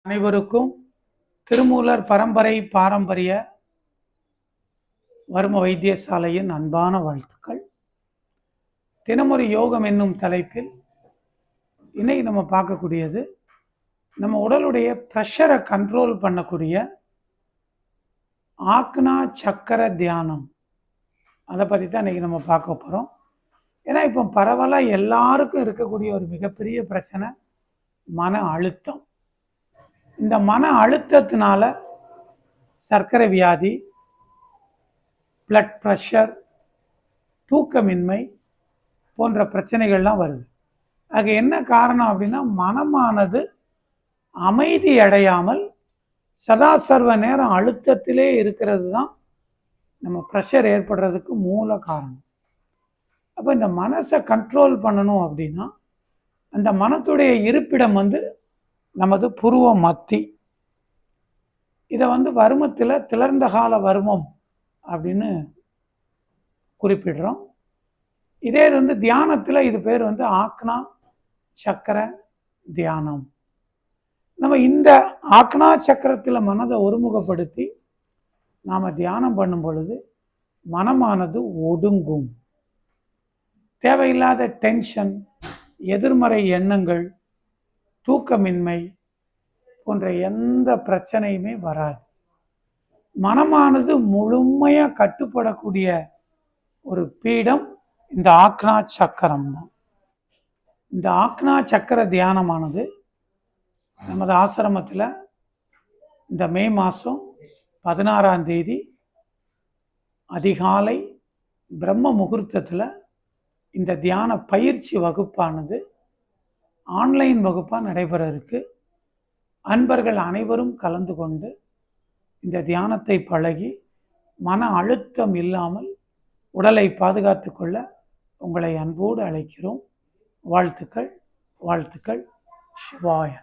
அனைவருக்கும் திருமூலர் பரம்பரை பாரம்பரிய வர்ம வைத்தியசாலையின் அன்பான வாழ்த்துக்கள். தினமொரு யோகம் என்னும் தலைப்பில் இன்னைக்கு நம்ம பார்க்கக்கூடியது நம்ம உடலுடைய ப்ரெஷரை கண்ட்ரோல் பண்ணக்கூடிய ஆக்னா சக்கர தியானம். அதை பற்றி தான் இன்னைக்கு நம்ம பார்க்க போகிறோம். ஏன்னா இப்போ பரவலாக எல்லாருக்கும் இருக்கக்கூடிய ஒரு மிகப்பெரிய பிரச்சனை மன அழுத்தம். இந்த மன அழுத்தத்தினால சர்க்கரை வியாதி, பிளட் ப்ரெஷர், தூக்கமின்மை போன்ற பிரச்சனைகள்லாம் வருது. அது என்ன காரணம் அப்படின்னா, மனமானது அமைதி அடையாமல் சதா சர்வ நேரம் அழுத்தத்திலே இருக்கிறது தான் நம்ம ப்ரெஷர் ஏற்படுறதுக்கு மூல காரணம். அப்போ இந்த மனசை கண்ட்ரோல் பண்ணணும் அப்படின்னா, அந்த மனத்துடைய இருப்பிடம் நமது புருவ மத்தி. இதை வர்மத்தில் திளர்ந்த கால வர்மம் அப்படின்னு குறிப்பிடுறோம். இதே இது தியானத்தில் இது பேர் ஆக்னா சக்கர தியானம். நம்ம இந்த ஆக்னா சக்கரத்தில் மனதை ஒருமுகப்படுத்தி நாம் தியானம் பண்ணும் பொழுது மனமானது ஒடுங்கும். தேவையில்லாத டென்ஷன், எதிர்மறை எண்ணங்கள், தூக்கமின்மை போன்ற எந்த பிரச்சனையுமே வராது. மனமானது முழுமையாக கட்டுப்படக்கூடிய ஒரு பீடம் இந்த ஆக்னா சக்கரம் தான். இந்த ஆக்னா சக்கர தியானமானது நமது ஆசிரமத்தில் இந்த மே மாதம் 16ஆம் தேதி அதிகாலை பிரம்ம முகூர்த்தத்தில் இந்த தியான பயிற்சி வகுப்பானது ஆன்லைன் வகுப்பாக நடைபெற இருக்கு. அன்பர்கள் அனைவரும் கலந்து கொண்டு இந்த தியானத்தை பழகி மன அழுத்தம் இல்லாமல் உடலை பாதுகாத்து கொள்ள உங்களை அன்போடு அழைக்கிறோம். வாழ்த்துக்கள், வாழ்த்துக்கள். சிவாய.